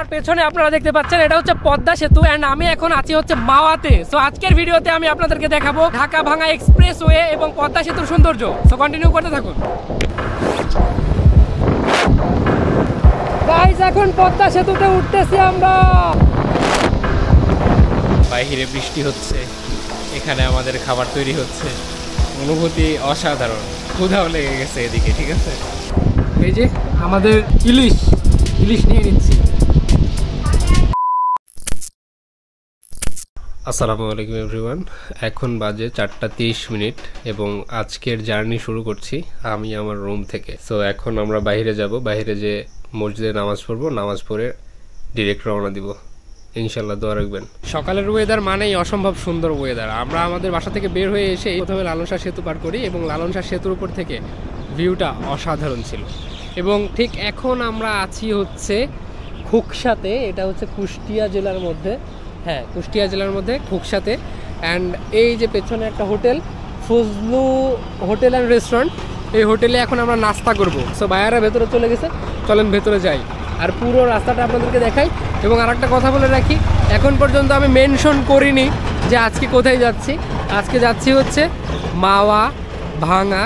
আমার পেছনে আপনারা দেখতে পাচ্ছেন এটা হচ্ছে পদ্মা সেতু এন্ড আমি এখন আছি হচ্ছে মাওয়াতে। সো আজকের ভিডিওতে আমি আপনাদেরকে দেখাবো ঢাকা ভাঙ্গা এক্সপ্রেসওয়ে এবং পদ্মা সেতুর সৌন্দর্য। সো কন্টিনিউ করতে থাকুন। গাইস এখন পদ্মা সেতুতে উঠতেছি আমরা। বাইরে বৃষ্টি হচ্ছে, এখানে আমাদের খাবার তৈরি হচ্ছে, অনুভূতি অসাধারণ। ক্ষুধাও লেগে গেছে এদিকে, ঠিক আছে। এই যে আমাদের ইলিশ নিয়ে নিচ্ছি। আসসালামু আলাইকুম এভরিওয়ান, এখন বাজে 4:30 এবং আজকের জার্নি শুরু করছি আমি আমার রুম থেকে। সো এখন আমরা বাইরে যাব, বাইরে যে মসজিদে নামাজ পড়বো, নামাজ পড়ে ডিরেক্ট রওনা দিব ইনশাল্লাহ। দোয়া রাখবেন। সকালের ওয়েদার মানেই অসম্ভব সুন্দর ওয়েদার। আমরা আমাদের বাসা থেকে বের হয়ে এসে প্রথমে লালন শাহ সেতু পার করি এবং লালন শাহ সেতুর উপর থেকে ভিউটা অসাধারণ ছিল। এবং ঠিক এখন আমরা আছি হচ্ছে খুকসাতে, এটা হচ্ছে কুষ্টিয়া জেলার মধ্যে, হ্যাঁ কুষ্টিয়া জেলার মধ্যে খুকসাতে। অ্যান্ড এই যে পেছনে একটা hotel, Fazlu hotel and restaurant, এই হোটেলে এখন আমরা নাস্তা করব। সো ভাইয়ারা ভেতরে চলে গেছে, চলেন ভেতরে যাই আর পুরো রাস্তাটা আপনাদেরকে দেখাই। এবং আরেকটা কথা বলে রাখি, এখন পর্যন্ত আমি মেনশন করিনি যে আজকে কোথায় যাচ্ছি। আজকে যাচ্ছি হচ্ছে মাওয়া ভাঙ্গা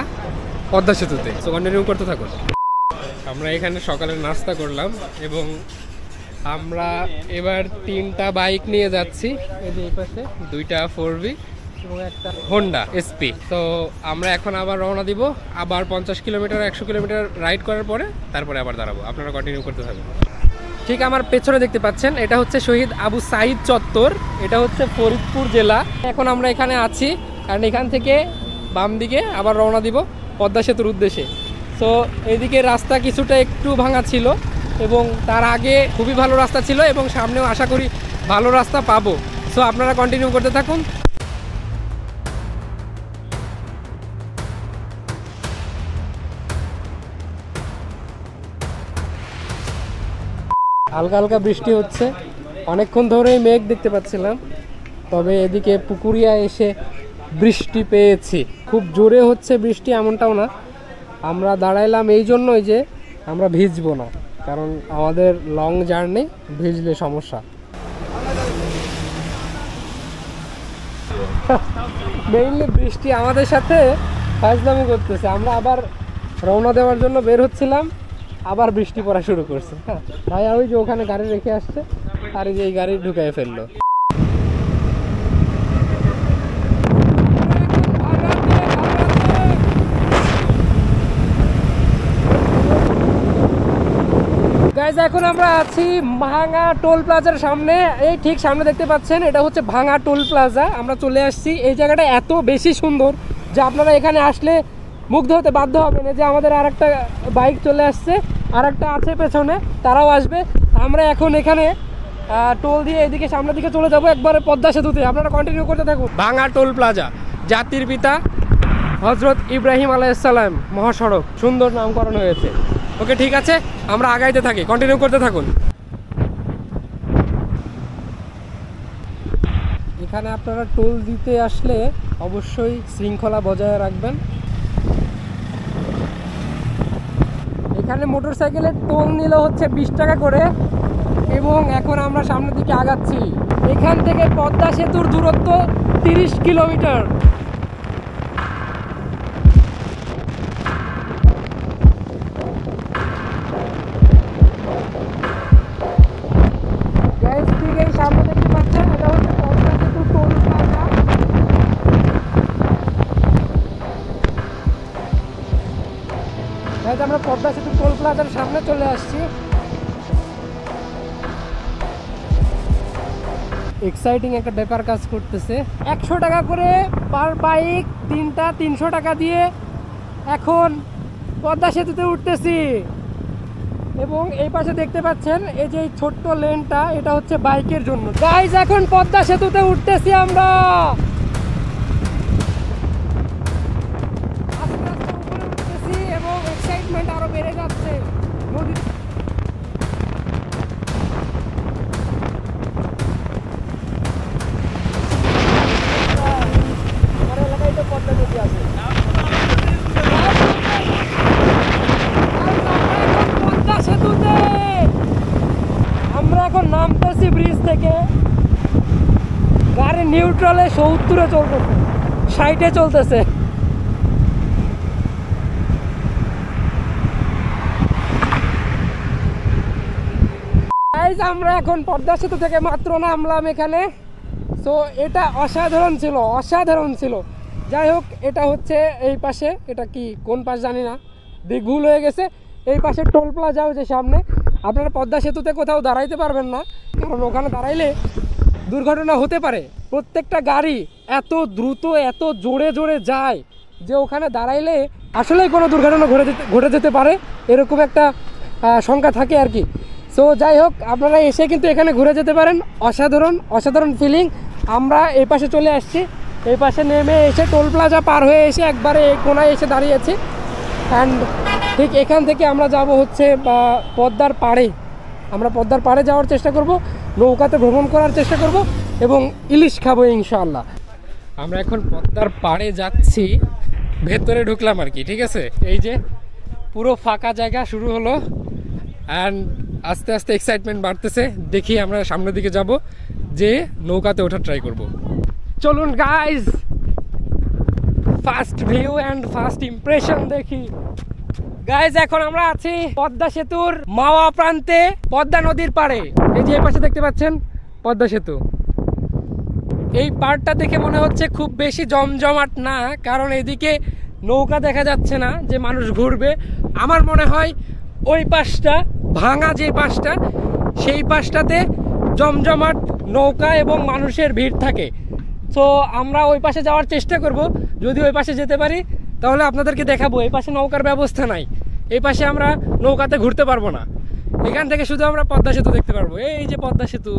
পদ্মা সেতুতে। সো কন্টিনিউ করতে থাকুন। আমরা এখানে সকালে নাস্তা করলাম এবং আমরা এবার 3টা বাইক নিয়ে যাচ্ছি। এই যে এই পাশে 2টা 4V এবং একটা হোন্ডা SP। তো আমরা এখন আবার রওনা দিব, আবার 50 কিলোমিটার 100 কিলোমিটার রাইড করার পরে তারপরে আবার দাঁড়াবো। আপনারা কন্টিনিউ করতে থাকবেন। ঠিক আমার পেছনে দেখতে পাচ্ছেন এটা হচ্ছে শহীদ আবু সাইদ চত্বর, এটা হচ্ছে ফরিদপুর জেলা। এখন আমরা এখানে আছি কারণ এখান থেকে বাম দিকে আবার রওনা দিব পদ্মা সেতুর উদ্দেশ্যে। সো এইদিকে রাস্তা কিছুটা একটু ভাঙা ছিল এবং তার আগে খুবই ভালো রাস্তা ছিল এবং সামনেও আশা করি ভালো রাস্তা পাবো। সো আপনারা কন্টিনিউ করতে থাকুন। হালকা হালকা বৃষ্টি হচ্ছে, অনেকক্ষণ ধরেই মেঘ দেখতে পাচ্ছিলাম, তবে এদিকে পুকুরিয়া এসে বৃষ্টি পেয়েছি। খুব জোরে হচ্ছে বৃষ্টি এমনটাও না। আমরা দাঁড়াইলাম এই জন্যই যে আমরা ভিজবো না, কারণ আমাদের লং জার্নি, ভিজলে সমস্যা। মেইনলি বৃষ্টি আমাদের সাথে ফাজলামি করতেছে। আমরা আবার রওনা দেওয়ার জন্য বের হচ্ছিলাম, আবার বৃষ্টি পড়া শুরু করছে। হ্যাঁ ভাই, ওই যে ওখানে গাড়ি রেখে আসছে আর এই যে এই গাড়ি ঢুকাই ফেললো। এখন আমরা আছি ভাঙ্গা টোল প্লাজার সামনে। এই ঠিক সামনে দেখতে পাচ্ছেন এটা হচ্ছে ভাঙ্গা টোল প্লাজা। আমরা চলে আসছি। এই জায়গাটা এত বেশি সুন্দর যে আপনারা এখানে আসলে মুগ্ধ হতে বাধ্য হবেন। যে আমাদের আর একটা বাইক চলে আসছে, আর একটা আছে পেছনে, তারাও আসবে। আমরা এখন এখানে টোল দিয়ে এদিকে সামনের দিকে চলে যাব একবারে পদ্মা সেতুতে। আপনারা কন্টিনিউ করতে থাকুন। ভাঙ্গা টোল প্লাজা, জাতির পিতা হজরত ইব্রাহিম আলাইহিস সালাম মহাসড়ক, সুন্দর নামকরণ হয়েছে। ওকে ঠিক আছে, আমরা আগাইতে থাকি, কন্টিনিউ করতে থাকুন। এখানে আপনারা টোল দিতে আসলে অবশ্যই শৃঙ্খলা বজায় রাখবেন। এখানে মোটরসাইকেলের টোল নিল হচ্ছে 20 টাকা করে এবং এখন আমরা সামনের দিকে আগাচ্ছি। এখান থেকে পদ্মা সেতুর দূরত্ব 30 কিলোমিটার। সামনে দেখতে পাচ্ছেন এটা হচ্ছে পদ্মা সেতু টোল প্লাজা। আমরা পদ্মা সেতু টোল প্লাজার সামনে চলে আসছি। এক্সাইটিং একটা ব্যাপার কাজ করতেছে। 100 টাকা করে পার বাইক, 3টা 300 টাকা দিয়ে এখন পদ্মা সেতুতে উঠতেছি। এবং এই পাশে দেখতে পাচ্ছেন এই যে ছোট্ট লেনটা, এটা হচ্ছে বাইকের জন্য। গাইস এখন পদ্মা সেতুতে উঠতেছি আমরা। আস্তে আস্তে উপরে উঠতেছি এবং এক্সাইটমেন্ট আরো বেড়ে যাচ্ছে। নদী আমার এলাকায় তো পদ্মা নদী আছে। পদ্মা সেতুতে আমরা এখন নামতেছি ব্রিজ থেকে, গাড়ি নিউট্রালে 70-এ চলতেছে, 60-এ চলতেছে। আমরা এখন পদ্মা সেতু থেকে মাত্র নামলাম এখানে। তো এটা অসাধারণ ছিল, অসাধারণ ছিল। যাই হোক, এটা হচ্ছে এই পাশে, এটা কি কোন পাশ জানি না, দিক ভুল হয়ে গেছে। এই পাশে টোল প্লাজাও যে সামনে, আপনারা পদ্মা সেতুতে কোথাও দাঁড়াইতে পারবেন না, কারণ ওখানে দাঁড়াইলে দুর্ঘটনা হতে পারে। প্রত্যেকটা গাড়ি এত দ্রুত এত জোরে জোরে যায় যে ওখানে দাঁড়াইলে আসলেই কোনো দুর্ঘটনা ঘটে যেতে পারে, এরকম একটা শঙ্কা থাকে আর কি। সো যাই হোক, আপনারা এসে কিন্তু এখানে ঘুরে যেতে পারেন। অসাধারণ অসাধারণ ফিলিং। আমরা এই পাশে চলে আসছি, এই পাশে নেমে এসে টোল প্লাজা পার হয়ে এসে একবারে এই কোনায় এসে দাঁড়িয়েছি। অ্যান্ড ঠিক এখান থেকে আমরা যাব হচ্ছে পদ্মার পাড়ে। আমরা পদ্মার পাড়ে যাওয়ার চেষ্টা করব, নৌকাতে ভ্রমণ করার চেষ্টা করব এবং ইলিশ খাবো ইনশাআল্লাহ। আমরা এখন পদ্মার পাড়ে যাচ্ছি, ভেতরে ঢুকলাম আর কি, ঠিক আছে। এই যে পুরো ফাঁকা জায়গা শুরু হলো, অ্যান্ড আস্তে আস্তে এক্সাইটমেন্ট বাড়তেছে। দেখি আমরা সামনের দিকে যাব, যে নৌকাতে ওঠা ট্রাই করব। চলুন guys, first view and first impression দেখি। গাইজ এখন আমরা আছি পদ্মা সেতুর মাওয়া প্রান্তে, পদ্মা নদীর পাড়ে। এই যে এই পাশে দেখতে পাচ্ছেন পদ্মা সেতু। এই পাড়টা দেখে মনে হচ্ছে খুব বেশি জমজমাট না, কারণ এদিকে নৌকা দেখা যাচ্ছে না যে মানুষ ঘুরবে। আমার মনে হয় ওই পাশটা, ভাঙা যে পাশটা, সেই পাশটাতে জমজমাট নৌকা এবং মানুষের ভিড় থাকে। তো আমরা ওই পাশে যাওয়ার চেষ্টা করব। যদি ওই পাশে যেতে পারি তাহলে আপনাদেরকে দেখাবো। এই পাশে নৌকার ব্যবস্থা নাই, এই পাশে আমরা নৌকাতে ঘুরতে পারবো না। এখান থেকে শুধু আমরা পদ্মা সেতু দেখতে পারবো। এই যে পদ্মা সেতু,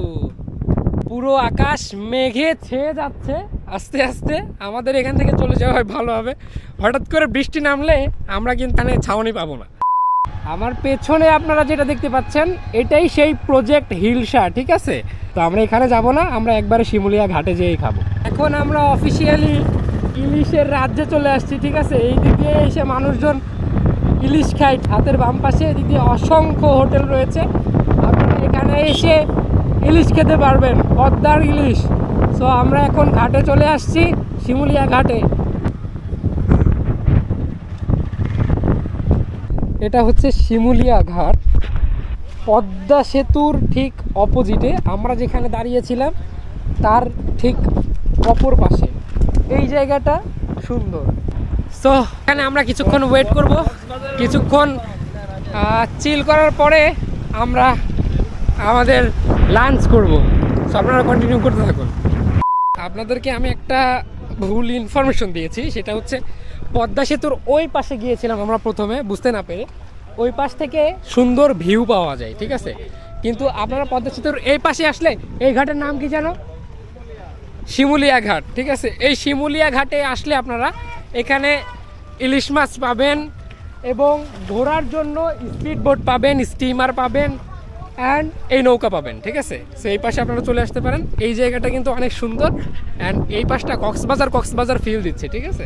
পুরো আকাশ মেঘে ছেয়ে যাচ্ছে আস্তে আস্তে। আমাদের এখান থেকে চলে যাওয়া হয় ভালো হবে। হঠাৎ করে বৃষ্টি নামলে আমরা কিন্তু এখানে ছাউনি পাবো না। আমার পেছনে আপনারা যেটা দেখতে পাচ্ছেন, এটাই সেই প্রজেক্ট হিলসা, ঠিক আছে। তো আমরা এখানে যাব না, আমরা একবারে শিমুলিয়া ঘাটে যেয়েই খাবো। এখন আমরা অফিসিয়ালি ইলিশের রাজ্যে চলে আসছি, ঠিক আছে। এই দিক দিয়ে এসে মানুষজন ইলিশ খায়। হাতের বাম পাশে এদিক দিয়ে অসংখ্য হোটেল রয়েছে, আপনারা এখানে এসে ইলিশ খেতে পারবেন, পদ্মার ইলিশ। সো আমরা এখন ঘাটে চলে আসছি, শিমুলিয়া ঘাটে। এটা হচ্ছে শিমুলিয়া ঘাট, পদ্মা সেতুর ঠিক অপোজিটে। আমরা যেখানে দাঁড়িয়েছিলাম তার ঠিক অপর পাশে এই জায়গাটা সুন্দর। সো এখানে আমরা কিছুক্ষণ ওয়েট করব, কিছুক্ষণ চিল করার পরে আমরা আমাদের লাঞ্চ করব। সো আপনারা কন্টিনিউ করতে থাকুন। আপনাদেরকে আমি একটা ভুল ইনফরমেশন দিয়েছি, সেটা হচ্ছে পদ্মা সেতুর ওই পাশে গিয়েছিলাম আমরা প্রথমে, বুঝতে না পেরে। ওই পাশ থেকে সুন্দর ভিউ পাওয়া যায়, ঠিক আছে। কিন্তু আপনারা পদ্মা সেতুর এই পাশে আসলে, এই ঘাটের নাম কি জানো? শিমুলিয়া ঘাট, ঠিক আছে। এই শিমুলিয়া ঘাটে আসলে আপনারা এখানে ইলিশ মাছ পাবেন এবং ঘোরার জন্য স্পিড বোট পাবেন, স্টিমার পাবেন, অ্যান্ড এই নৌকা পাবেন, ঠিক আছে। সো এই পাশে আপনারা চলে আসতে পারেন। এই জায়গাটা কিন্তু অনেক সুন্দর, অ্যান্ড এই পাশটা কক্সবাজার ফিল দিচ্ছে, ঠিক আছে।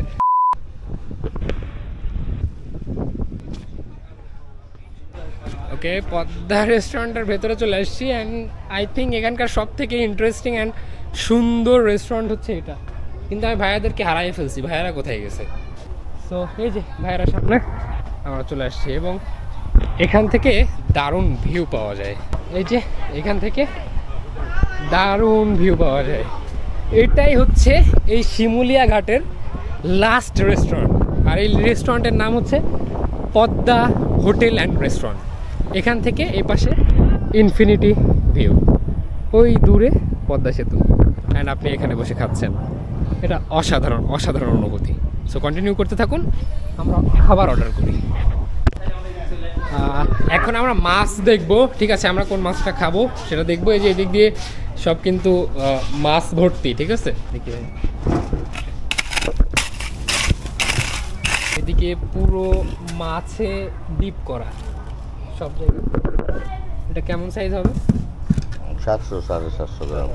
ওকে, পদ্মা রেস্টুরেন্টের ভেতরে চলে আসছি, অ্যান্ড আই থিঙ্ক এখানকার সব থেকে ইন্টারেস্টিং অ্যান্ড সুন্দর রেস্টুরেন্ট হচ্ছে এটা। কিন্তু আমি ভাইয়াদেরকে হারাই ফেলছি, ভাইয়ারা কোথায় গেছে। সো এই যে ভাইয়ারা সামনে, আমরা চলে আসছি এবং এখান থেকে দারুণ ভিউ পাওয়া যায়। এই যে এখান থেকে দারুণ ভিউ পাওয়া যায়। এটাই হচ্ছে এই শিমুলিয়া ঘাটের লাস্ট রেস্টুরেন্ট, আর এই রেস্টুরেন্টের নাম হচ্ছে পদ্মা হোটেল অ্যান্ড রেস্টুরেন্ট। এখান থেকে এই পাশে ইনফিনিটি ভিউ, ওই দূরে পদ্মা সেতু, অ্যান্ড আপনি এখানে বসে খাচ্ছেন। এটা অসাধারণ অসাধারণ অনুভূতি। সো কন্টিনিউ করতে থাকুন, আমরা খাবার অর্ডার করি। এখন আমরা মাছ দেখবো, ঠিক আছে। আমরা কোন মাছটা খাবো সেটা দেখবো। এই যে এদিক দিয়ে সব কিন্তু মাছ ভর্তি, ঠিক আছে। দেখি ভাই, এদিকে পুরো মাছে ডিপ করা সব জায়গায়। এটা কেমন সাইজ হবে? 700-750 গ্রাম।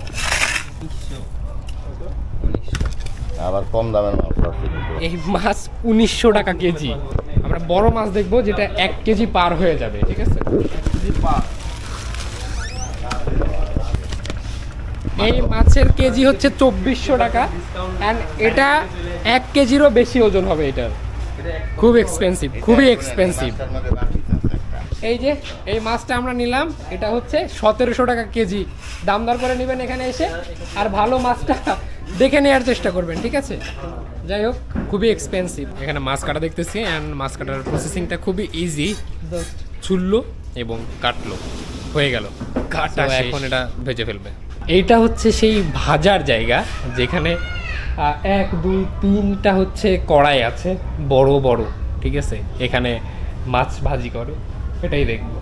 আবার কম দামের মাছ আছে। এই মাছ 1900 টাকা কেজি। আমরা বড় মাছ দেখবো যেটা 1 কেজি পার হয়ে যাবে, ঠিক আছে। এই মাছের কেজি হচ্ছে 2400 টাকা অ্যান্ড এটা 1 কেজিরও বেশি ওজন হবে। এটার খুব এক্সপেন্সিভ, খুবই এক্সপেন্সিভ। এই যে এই মাছটা আমরা নিলাম, এটা হচ্ছে 1700 টাকা কেজি। দাম দর করে নেবেন এখানে এসে, আর ভালো মাছটা দেখে নেওয়ার চেষ্টা করবেন, ঠিক আছে? যাই হোক, খুবই এক্সপেন্সিভ। এখানে মাছ কাটা দেখতেছি অ্যান্ড মাছ কাটার প্রসেসিংটা খুবই ইজি। ছুললো এবং কাটলো, হয়ে গেল কাটা। এখন এটা ভেজে ফেলবে। এইটা হচ্ছে সেই ভাজার জায়গা যেখানে 1 2 3টা হচ্ছে কড়াই আছে, বড় বড়, ঠিক আছে? এখানে মাছ ভাজি করে, এটাই দেখবো।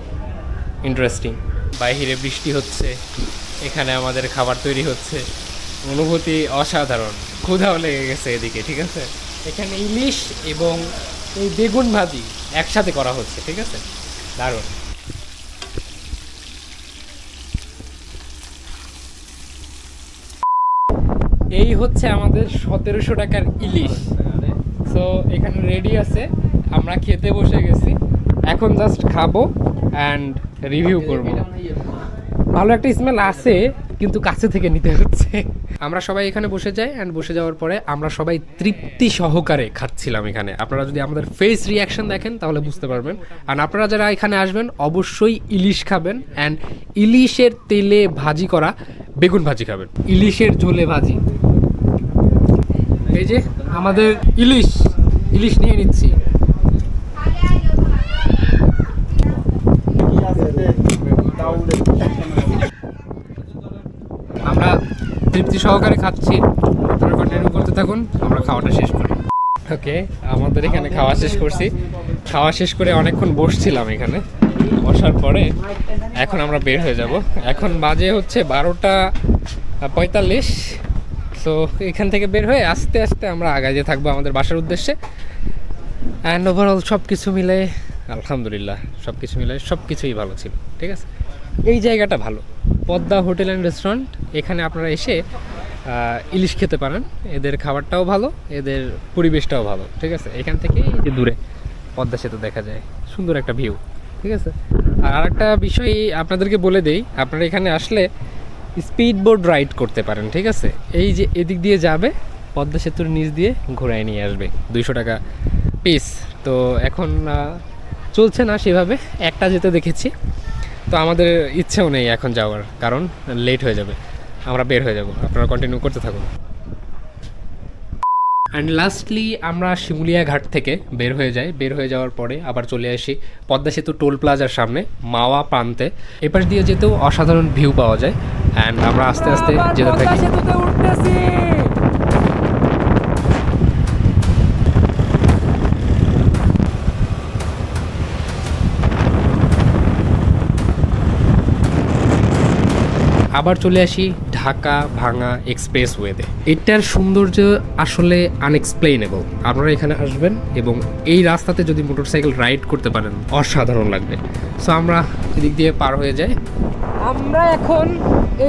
ইন্টারেস্টিং। বাইরে বৃষ্টি হচ্ছে, এখানে আমাদের খাবার তৈরি হচ্ছে। অনুভূতি অসাধারণ। ক্ষুধাও লেগে গেছে এদিকে, ঠিক আছে? এখানে ইলিশ এবং এই বেগুন ভাজি একসাথে করা হচ্ছে, ঠিক আছে? দারুণ। এই হচ্ছে আমাদের 1700 টাকার ইলিশ। সো এখানে রেডি আছে, আমরা খেতে বসে গেছি। এখন জাস্ট খাবো অ্যান্ড রিভিউ করবো। ভালো একটা স্মেল আছে, কিন্তু কাছে থেকে নিতে হচ্ছে। আমরা সবাই এখানে বসে যাই অ্যান্ড বসে যাওয়ার পরে আমরা সবাই তৃপ্তি সহকারে খাচ্ছিলাম এখানে। আপনারা যদি আমাদের ফেস রিয়াকশন দেখেন তাহলে বুঝতে পারবেন। আর আপনারা যারা এখানে আসবেন অবশ্যই ইলিশ খাবেন অ্যান্ড ইলিশের তেলে ভাজি করা বেগুন ভাজি খাবেন, ইলিশের ঝোলে ভাজি। এই যে আমাদের ইলিশ, ইলিশ নিয়ে নিচ্ছি। আমরা তৃপ্তি সহকারে খাচ্ছি, আপনারা কন্টিনিউ করতে থাকুন, আমরা খাওয়াটা শেষ করি। ওকে, আমাদের এখানে খাওয়া শেষ করছি। খাওয়া শেষ করে অনেকক্ষণ বসছিলাম এখানে, বসার পরে এখন আমরা বের হয়ে যাব। এখন বাজে হচ্ছে 12:45। সো এখান থেকে বের হয়ে আস্তে আস্তে আমরা আগাইতে থাকবো আমাদের বাসার উদ্দেশ্যে। অ্যান্ড ওভারঅল সব কিছু মিলে আলহামদুলিল্লাহ, সব কিছু মিলে সব কিছুই ভালো ছিল, ঠিক আছে? এই জায়গাটা ভালো, পদ্মা হোটেল অ্যান্ড রেস্টুরেন্ট। এখানে আপনারা এসে ইলিশ খেতে পারেন। এদের খাবারটাও ভালো, এদের পরিবেশটাও ভালো, ঠিক আছে? এখান থেকে এই যে দূরে পদ্মা সেতু দেখা যায়, সুন্দর একটা ভিউ, ঠিক আছে? আর একটা বিষয় আপনাদেরকে বলে দেই, আপনারা এখানে আসলে স্পিড বোট রাইড করতে পারেন, ঠিক আছে? এই যে এদিক দিয়ে যাবে, পদ্মা সেতুর নিচ দিয়ে ঘোরায় নিয়ে আসবে, 200 টাকা পিস। তো এখন চলছে না সেভাবে, একটা যেতে দেখেছি। তো আমাদের ইচ্ছেও নেই এখন যাওয়ার, কারণ লেট হয়ে যাবে, আমরা বের হয়ে যাব। আপনারা কন্টিনিউ করতে থাকুন। অ্যান্ড লাস্টলি আমরা শিমুলিয়া ঘাট থেকে বের হয়ে যাই। বের হয়ে যাওয়ার পরে আবার চলে আসি পদ্মা সেতু টোল প্লাজার সামনে মাওয়া প্রান্তে। এপাশ দিয়ে যেতেও অসাধারণ ভিউ পাওয়া যায়। অ্যান্ড আমরা আস্তে আস্তে যেতে থাকি। আবার চলে আসি ঢাকা ভাঙা এক্সপ্রেসওয়েতে। এটার সৌন্দর্য আসলে আনএক্সপ্লেইনেবল। আপনারা এখানে আসবেন এবং এই রাস্তাতে যদি মোটরসাইকেল রাইড করতে পারেন অসাধারণ লাগবে। সো আমরা এদিক দিয়ে পার হয়ে যাই। আমরা এখন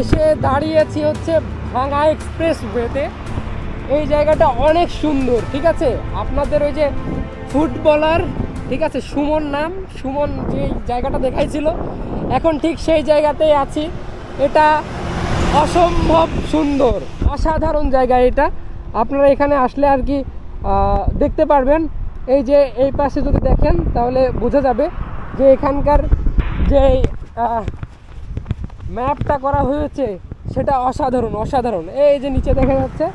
এসে দাঁড়িয়েছি হচ্ছে ভাঙা এক্সপ্রেসওয়েতে। এই জায়গাটা অনেক সুন্দর, ঠিক আছে? আপনাদের ওই যে ফুটবলার, ঠিক আছে, সুমন নাম, সুমন যে জায়গাটা দেখাইছিল, এখন ঠিক সেই জায়গাতেই আছি। এটা অসম্ভব সুন্দর, অসাধারণ জায়গা এটা। আপনারা এখানে আসলে আর কি দেখতে পারবেন। এই যে এই পাশে যদি দেখেন তাহলে বোঝা যাবে যে এখানকার যে ম্যাপটা করা হয়েছে সেটা অসাধারণ, অসাধারণ। এই যে নিচে দেখা যাচ্ছে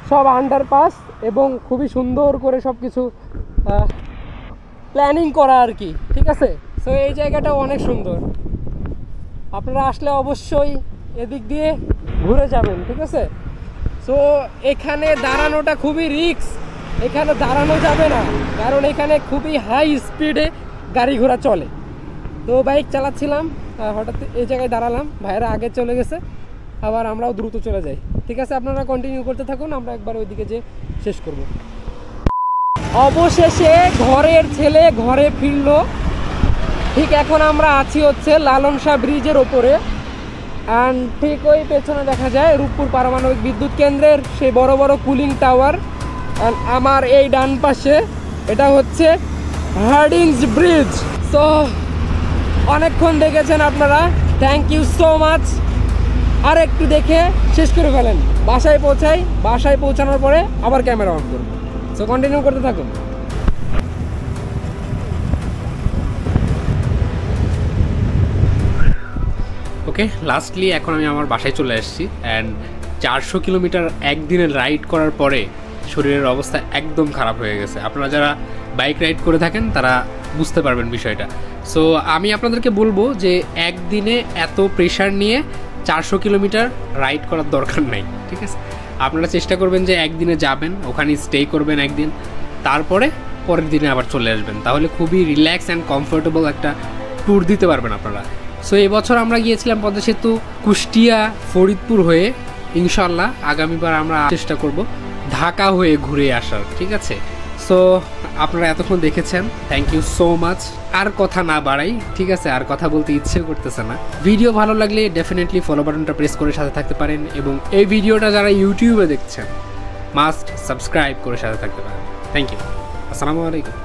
সব আন্ডারপাস এবং খুবই সুন্দর করে সব কিছু প্ল্যানিং করা আর কি, ঠিক আছে? সো এই জায়গাটাও অনেক সুন্দর। আপনারা আসলে অবশ্যই এদিক দিয়ে ঘুরে যাবেন, ঠিক আছে? সো এখানে দাঁড়ানোটা খুবই রিস্ক, এখানে দাঁড়ানো যাবে না, কারণ এখানে খুবই হাই স্পিডে গাড়ি ঘোড়া চলে। তো বাইক চালাচ্ছিলাম, হঠাৎ এই জায়গায় দাঁড়ালাম, ভাইয়েরা আগে চলে গেছে, আবার আমরাও দ্রুত চলে যাই, ঠিক আছে? আপনারা কন্টিনিউ করতে থাকুন, আমরা একবার ওইদিকে যে শেষ করব। অবশেষে ঘরের ছেলে ঘরে ফিরলো। ঠিক এখন আমরা আছি হচ্ছে লালন শাহ ব্রিজের ওপরে। অ্যান্ড ঠিক ওই পেছনে দেখা যায় রূপপুর পারমাণবিক বিদ্যুৎ কেন্দ্রের সেই বড় বড় কুলিং টাওয়ার। অ্যান্ড আমার এই ডান পাশে এটা হচ্ছে হার্ডিংস ব্রিজ। সো অনেকক্ষণ দেখেছেন আপনারা, থ্যাংক ইউ সো মাচ। আর একটু দেখে শেষ করে ফেলেন, বাসায় পৌঁছাই, বাসায় পৌঁছানোর পরে আবার ক্যামেরা অন করুন। সো কন্টিনিউ করতে থাকুন। ওকে, লাস্টলি এখন আমি আমার বাসায় চলে আসছি। অ্যান্ড 400 কিলোমিটার একদিনে রাইড করার পরে শরীরের অবস্থা একদম খারাপ হয়ে গেছে। আপনারা যারা বাইক রাইড করে থাকেন তারা বুঝতে পারবেন বিষয়টা। সো আমি আপনাদেরকে বলবো যে একদিনে এত প্রেশার নিয়ে 400 কিলোমিটার রাইড করার দরকার নাই, ঠিক আছে? আপনারা চেষ্টা করবেন যে একদিনে যাবেন, ওখানে স্টে করবেন একদিন, তারপরে পরের দিনে আবার চলে আসবেন। তাহলে খুবই রিল্যাক্স অ্যান্ড কমফোর্টেবল একটা ট্যুর দিতে পারবেন আপনারা। সো এবছর আমরা গিয়েছিলাম পদ্মা সেতু, কুষ্টিয়া, ফরিদপুর হয়ে। ইনশাল্লাহ আগামীবার আমরা চেষ্টা করব ঢাকা হয়ে ঘুরে আসার, ঠিক আছে? সো আপনারা এতক্ষণ দেখেছেন, থ্যাংক ইউ সো মাচ। আর কথা না বাড়াই, ঠিক আছে? আর কথা বলতে ইচ্ছে করতেছে না। ভিডিও ভালো লাগলে ডেফিনেটলি ফলো বাটনটা প্রেস করে সাথে থাকতে পারেন, এবং এই ভিডিওটা যারা ইউটিউবে দেখছেন মাস্ট সাবস্ক্রাইব করে সাথে থাকতে পারেন। থ্যাংক ইউ, আসসালামু আলাইকুম।